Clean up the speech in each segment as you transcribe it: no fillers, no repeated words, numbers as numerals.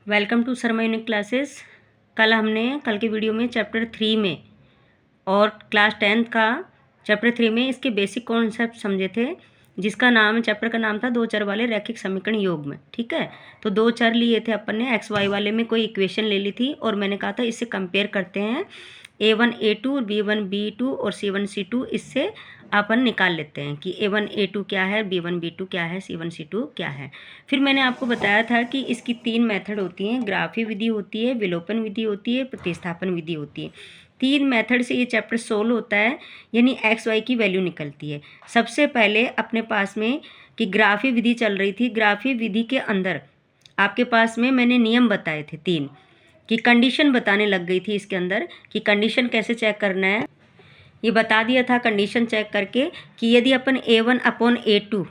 Welcome to Sharma unique classes. कल के video में चैप्टर 3 में और क्लास 10th का चैप्टर 3 में इसके बेसिक कॉन्सेप्ट समझे थे, जिसका नाम चैप्टर का नाम था दो चर वाले रैखिक समीकरण योग में। ठीक है, तो दो चर लिए थे अपन ने, एक्स वाई वाले में कोई इक्वेशन ले ली थी और मैंने कहा था इससे कंपेयर करते हैं A1 A2 और B1 B2 और C1 C2। इससे अपन निकाल लेते हैं कि A1 A2 क्या है, B1 B2 क्या है, C1 C2 क्या है। फिर मैंने आपको बताया था कि इसकी 3 मेथड होती हैं, ग्राफी विधि होती है, विलोपन विधि होती है, प्रतिस्थापन विधि होती है। 3 मेथड से ये चैप्टर सोल्व होता है, यानी एक्स वाई की वैल्यू निकलती है। सबसे पहले अपने पास में कि ग्राफी विधि चल रही थी। ग्राफी विधि के अंदर आपके पास में मैंने नियम बताए थे 3 कि कंडीशन बताने लग गई थी इसके अंदर कि कंडीशन कैसे चेक करना है। ये बता दिया था कंडीशन चेक करके कि यदि अपन A1/A2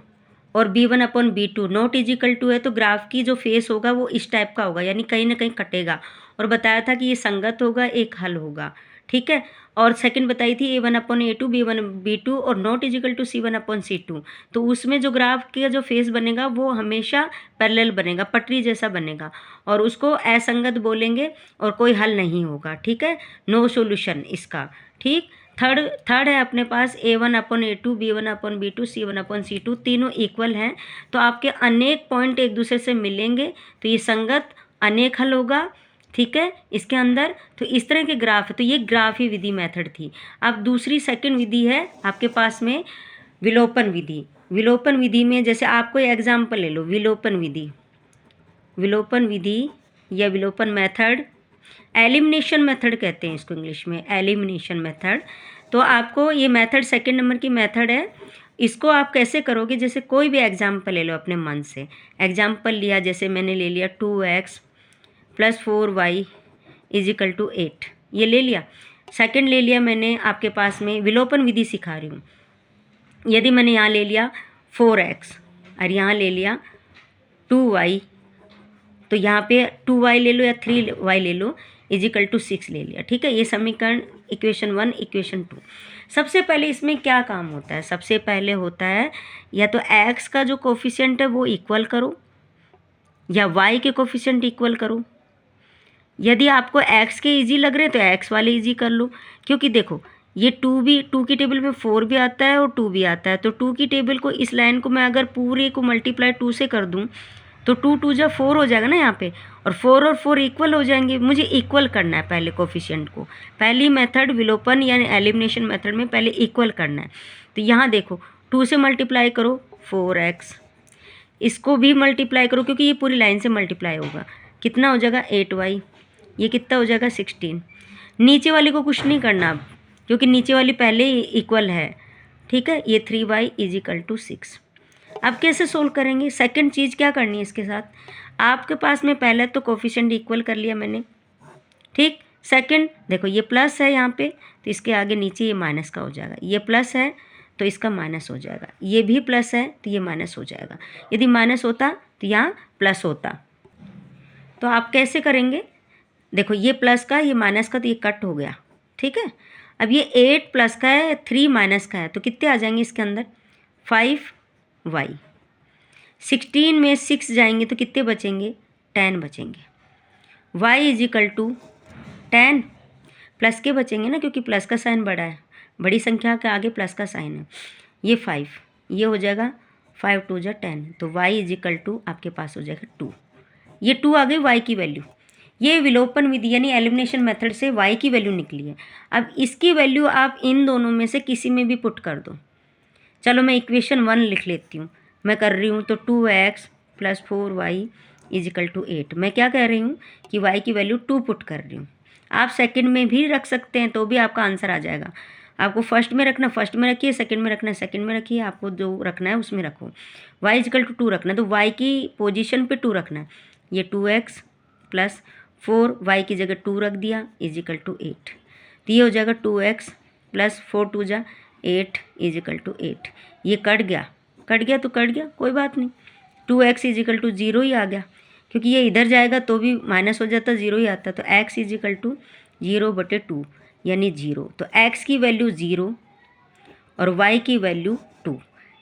और B1/B2 नॉट इजिकल टू है तो ग्राफ की जो फेस होगा वो इस टाइप का होगा, यानी कहीं ना कहीं कटेगा। और बताया था कि ये संगत होगा, एक हल होगा। ठीक है, और सेकंड बताई थी A1/A2 B1/B2 और नॉट इजिकल टू C1/C2। तो उसमें जो ग्राफ का जो फेस बनेगा वो हमेशा पैरेलल बनेगा, पटरी जैसा बनेगा, और उसको असंगत बोलेंगे और कोई हल नहीं होगा। ठीक है, नो सॉल्यूशन इसका। ठीक, थर्ड है अपने पास A1/A2 B1/B2 C1/C2, तीनों इक्वल हैं तो आपके अनेक पॉइंट एक दूसरे से मिलेंगे तो ये संगत अनेक हल होगा। ठीक है, इसके अंदर तो इस तरह के ग्राफ है। तो ये ग्राफी विधि मेथड थी। अब दूसरी सेकंड विधि है आपके पास में विलोपन विधि। विलोपन विधि में जैसे आप कोई एग्जाम्पल ले लो, विलोपन विधि या विलोपन मेथड, एलिमिनेशन मेथड कहते हैं इसको इंग्लिश में, एलिमिनेशन मेथड। तो आपको ये मेथड सेकंड नंबर की मेथड है। इसको आप कैसे करोगे, जैसे कोई भी एग्जाम्पल ले लो अपने मन से। एग्जाम्पल लिया, जैसे मैंने ले लिया 2x + 4y = 8, ये ले लिया। सेकंड ले लिया मैंने आपके पास में, विलोपन विधि सिखा रही हूँ। यदि मैंने यहाँ ले लिया 4x और यहाँ ले लिया 2y, तो यहाँ पे 2y ले लो या 3y ले लो, = 6 ले लिया। ठीक है, ये समीकरण इक्वेशन 1 इक्वेशन 2। सबसे पहले इसमें क्या काम होता है, सबसे पहले होता है या तो x का जो कोफिशिएंट है वो इक्वल करो या y के कोफिशिएंट इक्वल करो। यदि आपको x के इजी लग रहे हैं तो x वाले इजी कर लो, क्योंकि देखो ये 2 की टेबल में 4 भी आता है और 2 भी आता है। तो 2 की टेबल को, इस लाइन को मैं अगर पूरे को मल्टीप्लाई 2 से कर दूं तो 2 2 जा 4 हो जाएगा ना यहाँ पे, और 4 और 4 इक्वल हो जाएंगे। मुझे इक्वल करना है पहले कोफिशिएंट को। पहली मेथड विलोपन यानी एलिमिनेशन मेथड में पहले इक्वल करना है। तो यहाँ देखो 2 से मल्टीप्लाई करो 4x, इसको भी मल्टीप्लाई करो क्योंकि ये पूरी लाइन से मल्टीप्लाई होगा। कितना हो जाएगा 8y, ये कितना हो जाएगा 16। नीचे वाली को कुछ नहीं करना अब, क्योंकि नीचे वाली पहले ही इक्वल है। ठीक है, ये 3y = 6। अब कैसे सोल्व करेंगे, सेकंड चीज़ क्या करनी है इसके साथ, आपके पास में पहले तो कोफिशिएंट इक्वल कर लिया मैंने। ठीक, सेकंड देखो ये प्लस है यहाँ पे तो इसके आगे नीचे ये माइनस का हो जाएगा। ये प्लस है तो इसका माइनस हो जाएगा, ये भी प्लस है तो ये माइनस हो जाएगा। यदि माइनस होता तो यहाँ प्लस होता। तो आप कैसे करेंगे, देखो ये प्लस का ये माइनस का तो ये कट हो गया। ठीक है, अब ये 8 प्लस का है 3 माइनस का है तो कितने आ जाएंगे इसके अंदर 5y। 16 में 6 जाएंगे तो कितने बचेंगे 10 बचेंगे। y = 10 प्लस के बचेंगे ना, क्योंकि प्लस का साइन बड़ा है, बड़ी संख्या के आगे प्लस का साइन है। ये 5, ये हो जाएगा 5 2 जा 10, तो y = आपके पास हो जाएगा 2। ये 2 आ गई y की वैल्यू। ये विलोपन विधि यानी एलिमिनेशन मेथड से y की वैल्यू निकली है। अब इसकी वैल्यू आप इन दोनों में से किसी में भी पुट कर दो। चलो मैं इक्वेशन 1 लिख लेती हूँ, मैं कर रही हूँ तो 2x + 4y = 8। मैं क्या कह रही हूँ कि y की वैल्यू 2 पुट कर रही हूँ। आप सेकंड में भी रख सकते हैं तो भी आपका आंसर आ जाएगा। आपको फर्स्ट में रखना फर्स्ट में रखिए, सेकंड में रखना सेकंड में रखिए, आपको जो रखना है उसमें रखो। y = 2 रखना है तो y की पोजीशन पे 2 रखना है। ये 2x + 4y की जगह 2 रख दिया = 8। तो ये हो जाएगा 2x + 4 2 जा 8 = 8। ये कट गया तो कट गया, कोई बात नहीं। 2x = 0 ही आ गया, क्योंकि ये इधर जाएगा तो भी माइनस हो जाता, 0 ही आता। तो x = 0/2 यानी 0। तो x की वैल्यू 0 और y की वैल्यू 2,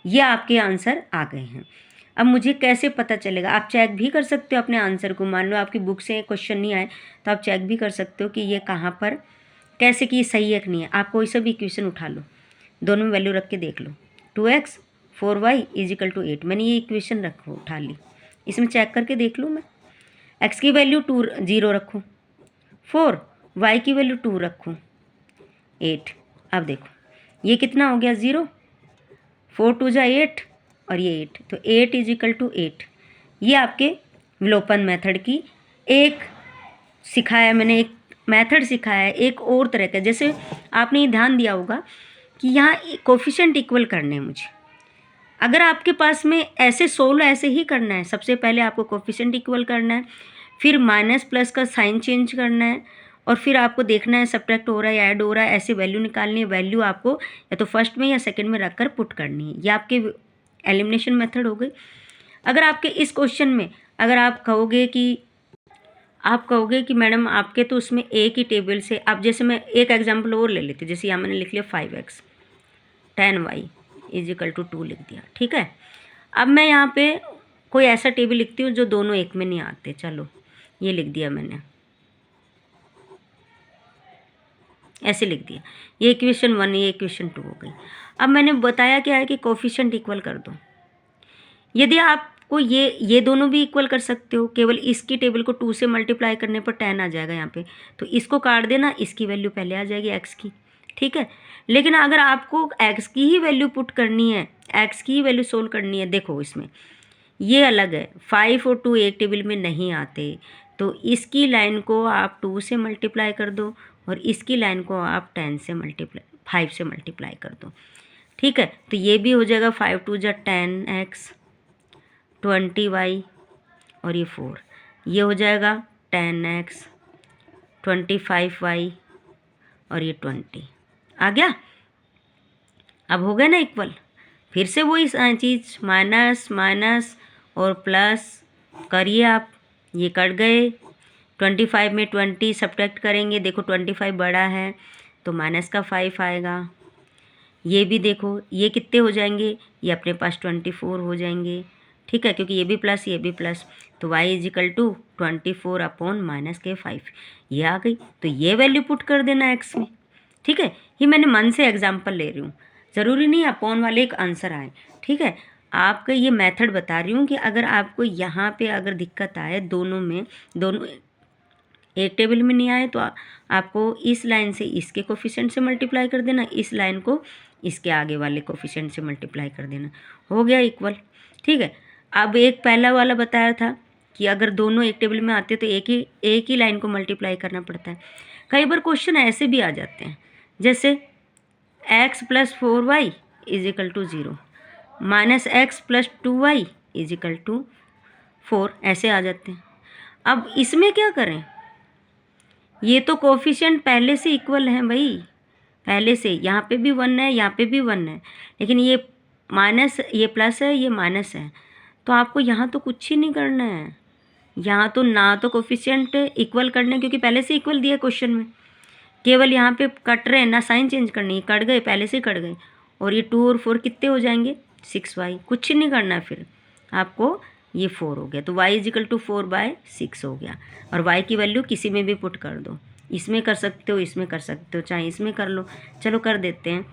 ये आपके आंसर आ गए हैं। अब मुझे कैसे पता चलेगा? आप चेक भी कर सकते हो अपने आंसर को। मान लो आपकी बुक से क्वेश्चन नहीं आए तो आप चेक भी कर सकते हो कि ये कहाँ पर कैसे कि सही है कि नहीं है। आप कोई सा भी इक्वेशन उठा लो, दोनों में वैल्यू रख के देख लो। 2x 4y = 8, मैंने ये इक्वेशन रखो उठा ली, इसमें चेक करके देख लूँ मैं। x की वैल्यू 0 रखूँ, 4, y की वैल्यू 2 रखूँ, 8। अब देखो ये कितना हो गया 0, 4 2 जा 8 और ये 8, तो 8 = 8। ये आपके विलोपन मेथड की एक सिखाया मैंने, एक मेथड सिखाया है एक और तरह का। जैसे आपने ये ध्यान दिया होगा कि यहाँ कोफिशिएंट इक्वल करने हैं मुझे। अगर आपके पास में ऐसे सोल्व ऐसे ही करना है, सबसे पहले आपको कोफिशिएंट इक्वल करना है, फिर माइनस प्लस का साइन चेंज करना है, और फिर आपको देखना है सब्ट्रैक्ट हो रहा है या ऐड हो रहा है, ऐसे वैल्यू निकालनी है। वैल्यू आपको या तो फर्स्ट में या सेकंड में रखकर पुट करनी है। ये आपके एलिमिनेशन मेथड हो गई। अगर आपके इस क्वेश्चन में अगर आप कहोगे कि मैडम आपके तो उसमें एक ही टेबल से, अब जैसे मैं एक एग्जांपल और ले लेती हूँ। जैसे यहाँ मैंने लिख लिया 5x 10y = 2 लिख दिया, ठीक है। अब मैं यहाँ पे कोई ऐसा टेबल लिखती हूँ जो दोनों एक में नहीं आते। चलो ये लिख दिया मैंने, ऐसे लिख दिया। ये इक्वेशन 1, ये इक्वेशन 2 हो गई। अब मैंने बताया क्या है कि कोफिशिएंट इक्वल कर दो। यदि आपको ये दोनों भी इक्वल कर सकते हो, केवल इसकी टेबल को 2 से मल्टीप्लाई करने पर 10 आ जाएगा यहाँ पे, तो इसको काट देना, इसकी वैल्यू पहले आ जाएगी x की, ठीक है। लेकिन अगर आपको x की ही वैल्यू पुट करनी है, x की ही वैल्यू सोल्व करनी है, देखो इसमें ये अलग है, 5 और 2 एक टेबल में नहीं आते, तो इसकी लाइन को आप 2 से मल्टीप्लाई कर दो और इसकी लाइन को आप 5 से मल्टीप्लाई कर दो, ठीक है। तो ये भी हो जाएगा 5 2 जा 10x 20y और ये 4, ये हो जाएगा 10x 25y और ये 20 आ गया। अब हो गया ना इक्वल। फिर से वही चीज़, माइनस माइनस और प्लस करिए आप, ये कट गए। 25 में 20 सब्ट्रैक्ट करेंगे, देखो 25 बड़ा है तो माइनस का 5 आएगा। ये भी देखो ये कितने हो जाएंगे, ये अपने पास 24 हो जाएंगे, ठीक है, क्योंकि ये भी प्लस ये भी प्लस। तो y = 24 अपॉन -5 ये आ गई। तो ये वैल्यू पुट कर देना x में, ठीक है। ये मैंने मन से एग्जांपल ले रही हूँ, ज़रूरी नहीं अपॉन वाले एक आंसर आए, ठीक है। आपका ये मेथड बता रही हूँ कि अगर आपको यहाँ पे अगर दिक्कत आए, दोनों एक टेबल में नहीं आए, तो आपको इस लाइन से इसके कोफिशिएंट से मल्टीप्लाई कर देना, इस लाइन को इसके आगे वाले कोफिशिएंट से मल्टीप्लाई कर देना, हो गया इक्वल, ठीक है। अब एक पहला वाला बताया था कि अगर दोनों एक टेबल में आते तो एक ही लाइन को मल्टीप्लाई करना पड़ता है। कई बार क्वेश्चन ऐसे भी आ जाते हैं, जैसे x + 4y = 0 -x + 2y = 4, ऐसे आ जाते हैं। अब इसमें क्या करें, ये तो कोफिशिएंट पहले से इक्वल हैं भाई, पहले से यहाँ पे भी 1 है, यहाँ पे भी 1 है, लेकिन ये माइनस, ये प्लस है, ये माइनस है, तो आपको यहाँ तो कुछ ही नहीं करना है। यहाँ तो ना तो कोफिशिएंट इक्वल करने, क्योंकि पहले से इक्वल दिया क्वेश्चन में, केवल यहाँ पे कट रहे हैं ना, साइन चेंज करनी है, कट गए, पहले से कट गए। और ये 2 और 4 कितने हो जाएंगे 6y, कुछ नहीं करना है फिर आपको, ये 4 हो गया, तो y = 4/6 हो गया। और y की वैल्यू किसी में भी पुट कर दो, इसमें कर सकते हो, इसमें कर सकते हो, चाहे इसमें कर लो। चलो कर देते हैं,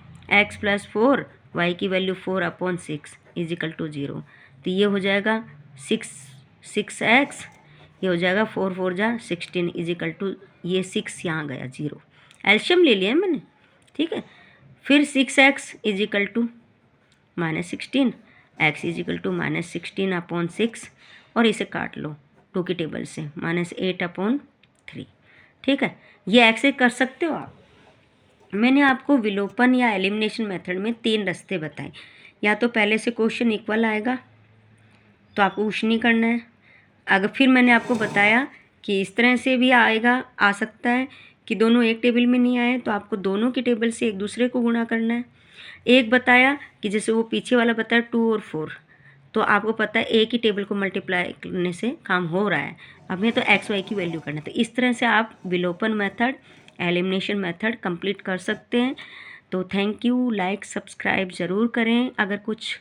x + 4 y की वैल्यू 4/6 = 0, तो ये हो जाएगा 6x, ये हो जाएगा 4 4 जा 16 = ये 6 यहाँ गया 0, एल्शियम ले लिया मैंने, ठीक है। फिर 6x = -16, x = -16/6, और इसे काट लो 2 की टेबल से, -8/3, ठीक है। ये ऐसे कर सकते हो आप। मैंने आपको विलोपन या एलिमिनेशन मेथड में 3 रास्ते बताए। या तो पहले से क्वेश्चन इक्वल आएगा तो आपको कुछ नहीं करना है। अगर फिर मैंने आपको बताया कि इस तरह से भी आएगा, आ सकता है कि दोनों एक टेबल में नहीं आए, तो आपको दोनों की टेबल से एक दूसरे को गुणा करना है। एक बताया कि जैसे वो पीछे वाला बताया 2 और 4, तो आपको पता है एक ही टेबल को मल्टीप्लाई करने से काम हो रहा है, हमें तो एक्स वाई की वैल्यू करना है। तो इस तरह से आप विलोपन मेथड, एलिमिनेशन मेथड कंप्लीट कर सकते हैं। तो थैंक यू, लाइक सब्सक्राइब ज़रूर करें। अगर कुछ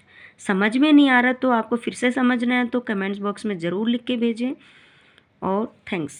समझ में नहीं आ रहा तो आपको फिर से समझना है तो कमेंट्स बॉक्स में ज़रूर लिख के भेजें। और थैंक्स।